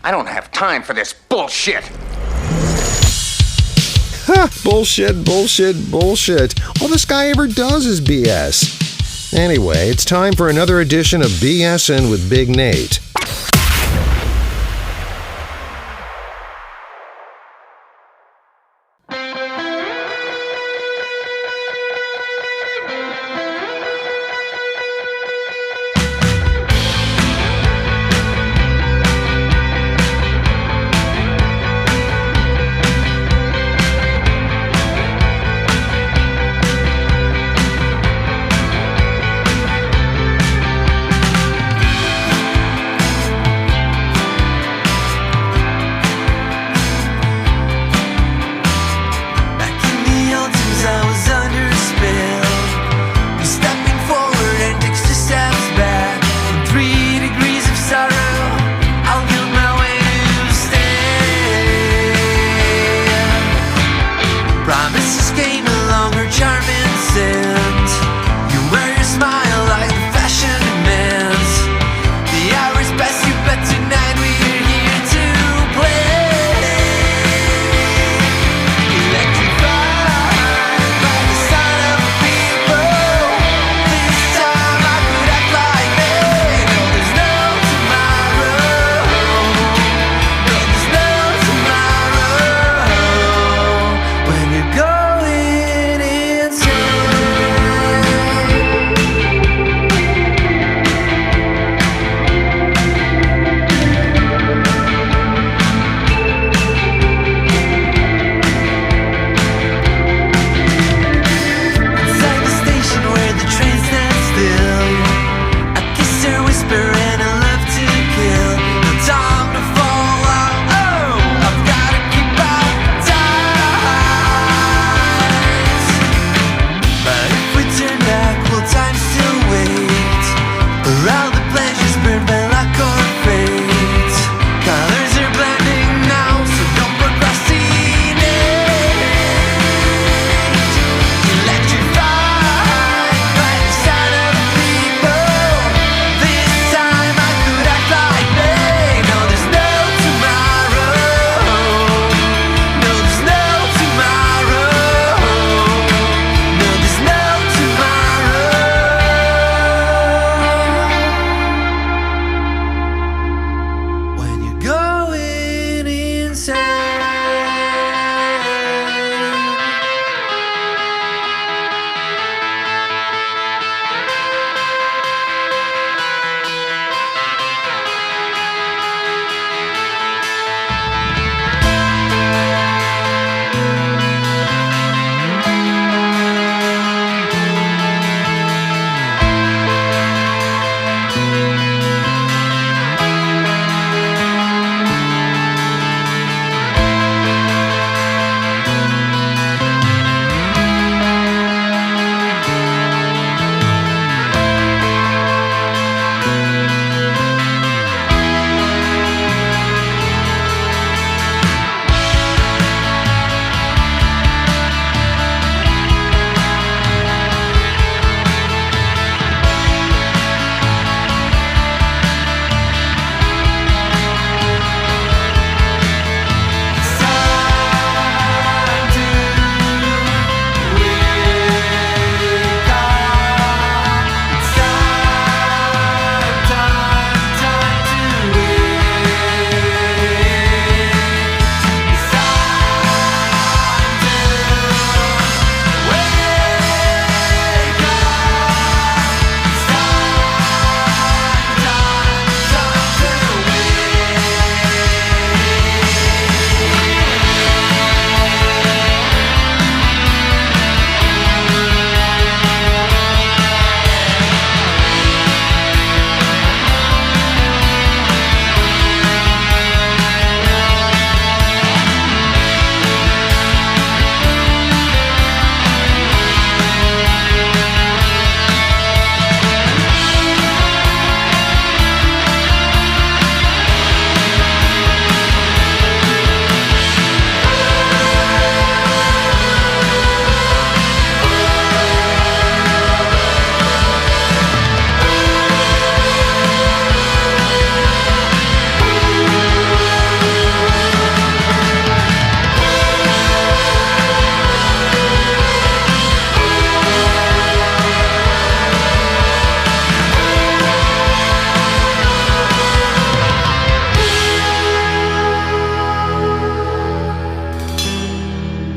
I don't have time for this bullshit. Ha! Bullshit, bullshit, bullshit. All this guy ever does is BS. Anyway, it's time for another edition of BSing with Big Nate.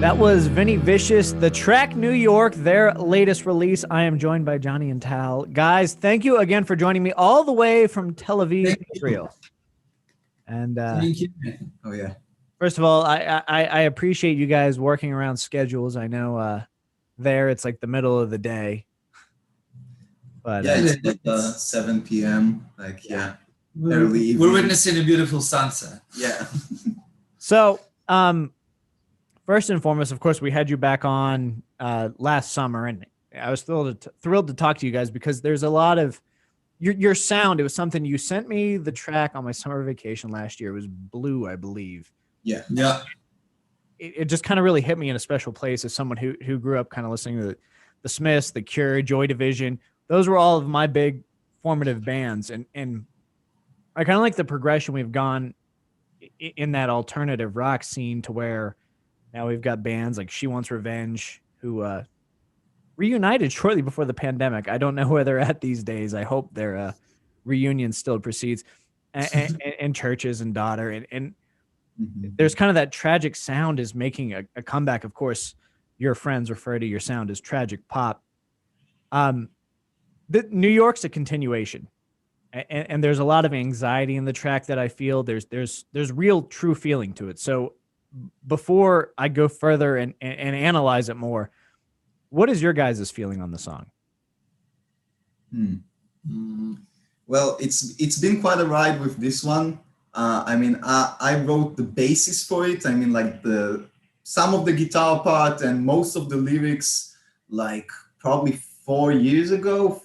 That was Vini Vicious, the track New York, their latest release. I am joined by Johnny and Tal. Guys, thank you again for joining me all the way from Tel Aviv, Israel. And thank you. Oh yeah. First of all, I appreciate you guys working around schedules. I know there it's like the middle of the day. But yeah, it's like 7 p.m. Like early evening. We're witnessing a beautiful sunset. Yeah. So, first and foremost, of course, we had you back on last summer, and I was thrilled to talk to you guys because there's a lot of your sound. It was something you sent me the track on my summer vacation last year. It was Blue, I believe. Yeah. Yeah. It just kind of really hit me in a special place as someone who grew up kind of listening to the Smiths, the Cure, Joy Division. Those were all of my big formative bands, and I kind of like the progression we've gone in that alternative rock scene to where now we've got bands like She Wants Revenge who reunited shortly before the pandemic. I don't know where they're at these days. I hope their reunion still proceeds. And Churches and Daughter. And there's kind of that tragic sound is making a comeback. Of course, your friends refer to your sound as tragic pop. New York's a continuation. And there's a lot of anxiety in the track that I feel. There's real true feeling to it. So before I go further and analyze it more, what is your guys' feeling on the song? Well, it's been quite a ride with this one. I mean, I wrote the basis for it. I mean, like some of the guitar part and most of the lyrics, like probably 3 years ago,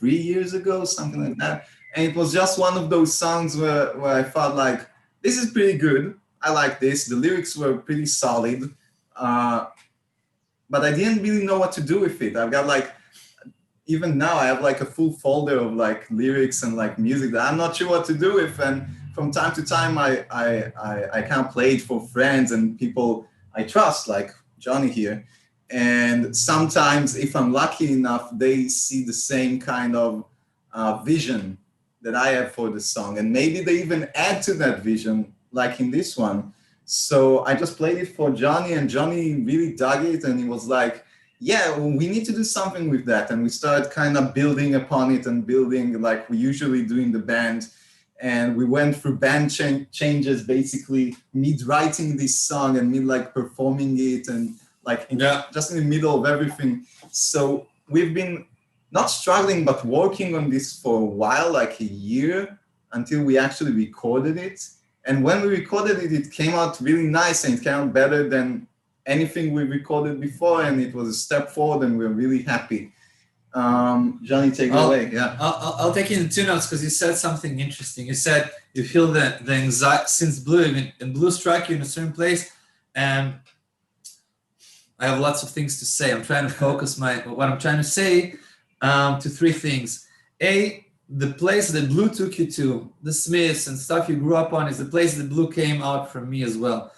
something like that. And it was just one of those songs where I felt like, this is pretty good. I like this. The lyrics were pretty solid. But I didn't really know what to do with it. I've got like, even now I have like a full folder of like lyrics and like music that I'm not sure what to do with. And from time to time, I kind of play it for friends and people I trust, like Johnny here. And sometimes if I'm lucky enough, they see the same kind of vision that I have for the song. And maybe they even add to that vision, like in this one. So I just played it for Johnny and Johnny really dug it. And he was like, yeah, we need to do something with that. And we started kind of building upon it and building like we usually do in the band. And we went through band changes, basically mid-writing this song and mid-like performing it and like just in the middle of everything. So we've been not struggling, but working on this for a while, like a year, until we actually recorded it. And when we recorded it, it came out really nice and it came out better than anything we recorded before. And it was a step forward and we're really happy. Johnny, take it away. Yeah, I'll take it in 2 notes because you said something interesting. You said you feel the anxiety since Blue, and Blue struck you in a certain place. And I have lots of things to say. I'm trying to focus what I'm trying to say to 3 things. A, the place that Blue took you to, the Smiths and stuff you grew up on, is the place that Blue came out from me as well.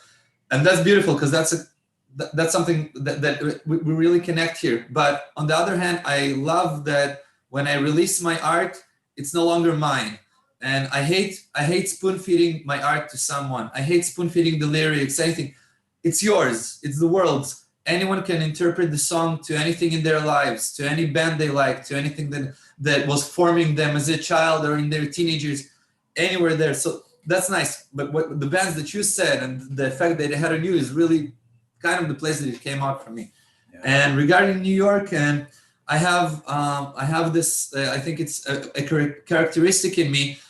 And that's beautiful because that's something that we really connect here. But on the other hand, I love that when I release my art, it's no longer mine. And I hate spoon feeding my art to someone. I hate spoon feeding the lyrics, anything. It's yours, it's the world's. Anyone can interpret the song to anything in their lives, to any band they like, to anything that was forming them as a child or in their teenagers, anywhere there. So that's nice. But what the bands that you said and the fact that they had on you is really kind of the place that it came out for me. Yeah. And regarding New York, and I have this, I think it's a characteristic in me.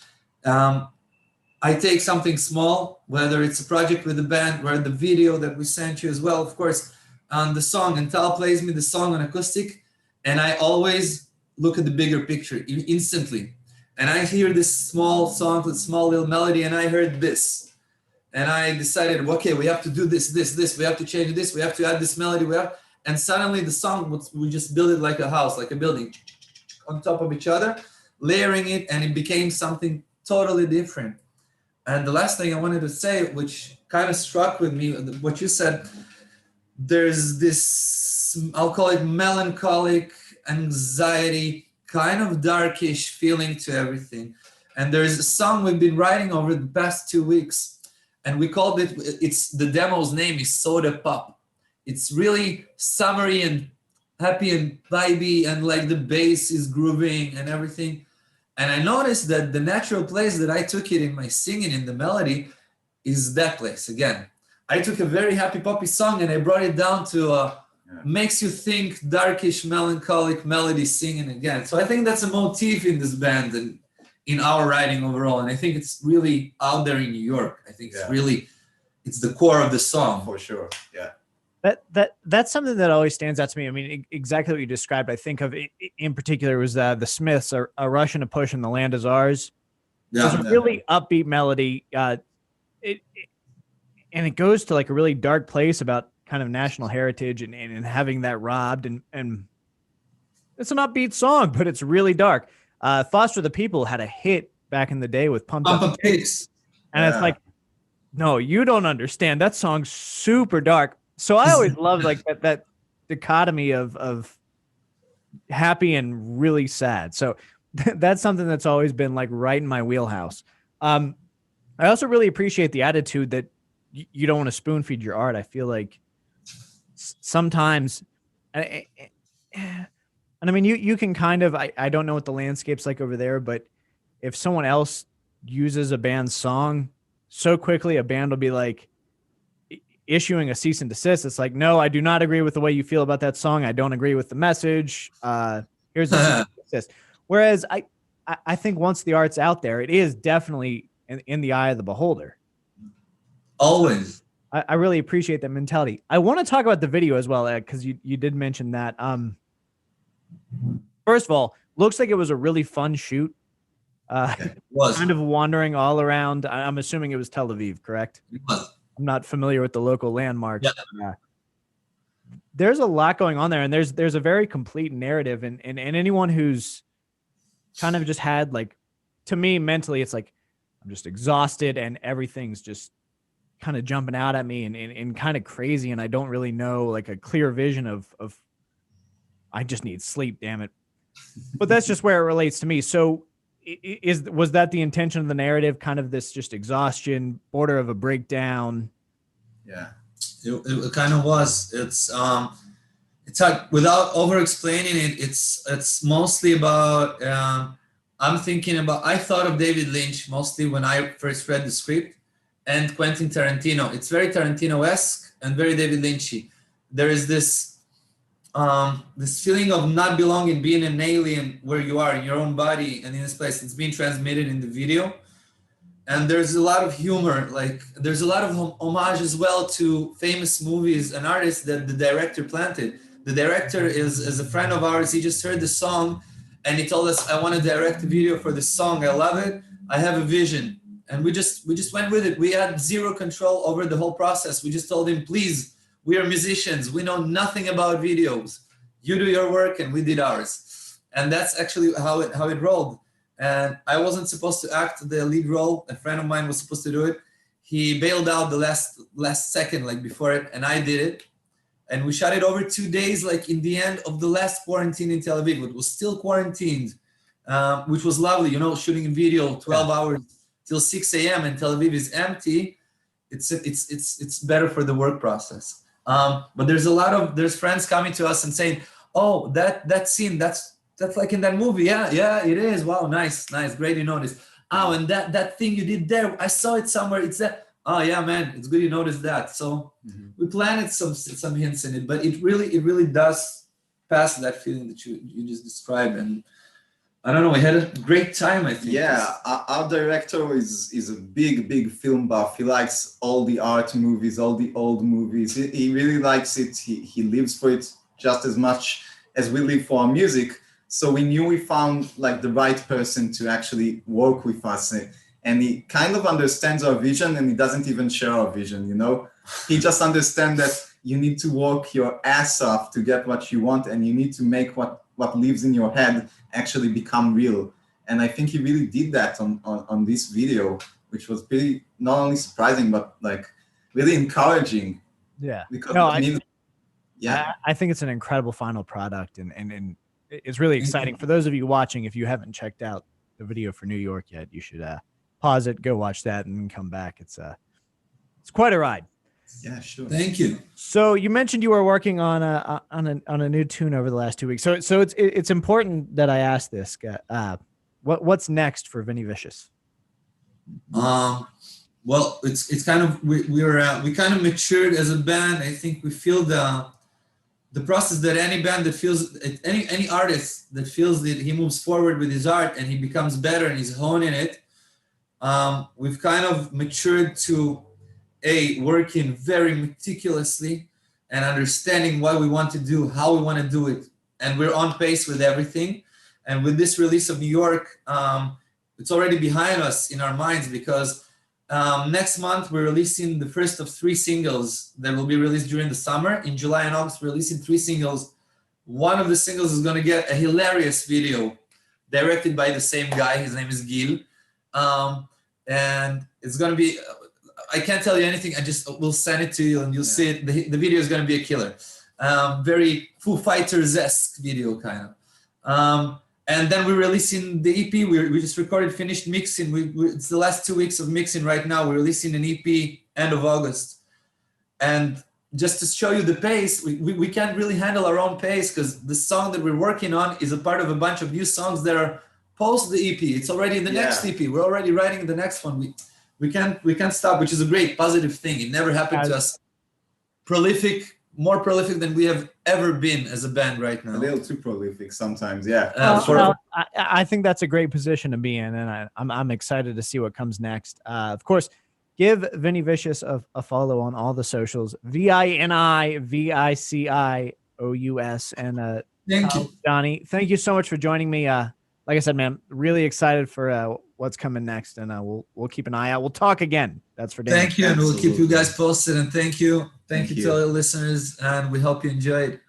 I take something small, whether it's a project with a band or the video that we sent you as well, of course, on the song, and Tal plays me the song on acoustic, and I always look at the bigger picture instantly. And I hear this small song with small little melody, and I heard this. And I decided, okay, we have to do this, we have to change this, we have to add this melody, and suddenly the song, we just build it like a house, like a building, on top of each other, layering it, and it became something totally different. And the last thing I wanted to say, which kind of struck with me, what you said, there's this, I'll call it melancholic, anxiety, kind of darkish feeling to everything. And there's a song we've been writing over the past 2 weeks, and we called it, the demo's name is Soda Pop. it's really summery and happy and vibey, and like the bass is grooving and everything. And I noticed that the natural place that I took it in my singing, in the melody, is that place again. I took a very happy poppy song and I brought it down to makes you think, darkish, melancholic melody singing again. So I think that's a motif in this band and in our writing overall. And I think it's really out there in New York. I think it's really, it's the core of the song. For sure, yeah. That's something that always stands out to me. I mean, exactly what you described. I think of it, in particular was the Smiths, a Rush and a Push and The Land Is Ours. Yeah, it's a really upbeat melody. And it goes to like a really dark place about kind of national heritage and having that robbed. And it's an upbeat song, but it's really dark. Foster the People had a hit back in the day with Pumped Up Pigs. And it's like, no, you don't understand. That song's super dark. So I always loved like that dichotomy of happy and really sad. So that's something that's always been like right in my wheelhouse. I also really appreciate the attitude that you don't want to spoon feed your art. I feel like sometimes, and I mean, you can kind of, I don't know what the landscape's like over there, but if someone else uses a band's song so quickly, a band will be like issuing a cease and desist. It's like, no, I do not agree with the way you feel about that song. I don't agree with the message. Here's a cease and desist. Whereas I think once the art's out there, it is definitely in the eye of the beholder. Always. I really appreciate that mentality. I want to talk about the video as well, because you did mention that. First of all, looks like it was a really fun shoot. It was kind of wandering all around. I'm assuming it was Tel Aviv, correct? It was. I'm not familiar with the local landmarks. Yeah. There's a lot going on there, and there's a very complete narrative, and anyone who's kind of just had, like, to me mentally, it's like I'm just exhausted and everything's just kind of jumping out at me and kind of crazy, and I don't really know like a clear vision of I just need sleep, damn it. But that's just where it relates to me. So was that the intention of the narrative, kind of this just exhaustion, border of a breakdown? Yeah, it kind of was. It's like, without over explaining it, it's mostly about I thought of David Lynch mostly when I first read the script, and Quentin Tarantino. It's very Tarantino-esque and very David Lynchy. There is this feeling of not belonging, being an alien where you are in your own body and in this place. It's being transmitted in the video. And there's a lot of humor, like there's a lot of homage as well to famous movies and artists that the director planted. The director is a friend of ours. He just heard the song and he told us, I want to direct a video for this song. I love it. I have a vision. And we just went with it. We had zero control over the whole process. We just told him, please, we are musicians. We know nothing about videos. You do your work and we did ours. And that's actually how it rolled. And I wasn't supposed to act the lead role. A friend of mine was supposed to do it. He bailed out the last second, like before it, and I did it. And we shot it over 2 days, like in the end of the last quarantine in Tel Aviv. It was still quarantined, which was lovely. You know, shooting a video 12 hours till 6 a.m. and Tel Aviv is empty. It's better for the work process. But there's friends coming to us and saying, oh, that scene, that's like in that movie. Yeah, it is. Wow, nice. Great you noticed. Oh, and that thing you did there, I saw it somewhere. It's that. Oh yeah, man, it's good you noticed that. So we planted some hints in it, but it really does pass that feeling that you just described. And I don't know, we had a great time, I think. Yeah, our director is a big film buff. He likes all the art movies, all the old movies. He really likes it. He lives for it just as much as we live for our music. So we knew we found like the right person to actually work with us. And he kind of understands our vision, and he doesn't even share our vision, you know? He just understands that you need to work your ass off to get what you want, and you need to make what lives in your head actually become real. And I think he really did that on this video, which was pretty not only surprising, but like really encouraging. Yeah. Because no, I think it's an incredible final product, and it's really exciting. For those of you watching, if you haven't checked out the video for New York yet, you should pause it, go watch that, and then come back. It's quite a ride. Yeah, sure. Thank you. So you mentioned you were working on a new tune over the last 2 weeks. So it's important that I ask this. What's next for Vini Vicious? Well, it's kind of we kind of matured as a band. I think we feel the process that any band that feels any artist that feels that he moves forward with his art and he becomes better and he's honing it. We've kind of matured to working very meticulously and understanding what we want to do, how we want to do it, and we're on pace with everything. And with this release of New York, it's already behind us in our minds because next month we're releasing the first of 3 singles that will be released during the summer. In July and August, we're releasing 3 singles. One of the singles is going to get a hilarious video directed by the same guy. His name is Gil. And it's going to be, I can't tell you anything. I just will send it to you and you'll see it. The video is going to be a killer. Very Foo Fighters-esque video kind of. And then we're releasing the EP. We just finished mixing. It's the last 2 weeks of mixing right now. We're releasing an EP end of August. And just to show you the pace, we can't really handle our own pace because the song that we're working on is a part of a bunch of new songs that are post the EP. It's already in the next EP. We're already writing the next one. We can't stop, which is a great positive thing. It never happened to us. More prolific than we have ever been as a band right now. A little too prolific sometimes, yeah. I think that's a great position to be in, and I'm excited to see what comes next. Of course, give Vini Vicious a follow on all the socials. ViniVicious. And thank you, Johnny. Thank you so much for joining me. Like I said, man, really excited for what's coming next, and we'll keep an eye out. We'll talk again. That's for damn. Thank you, and we'll keep you guys posted. And thank you to all the listeners, and we hope you enjoyed.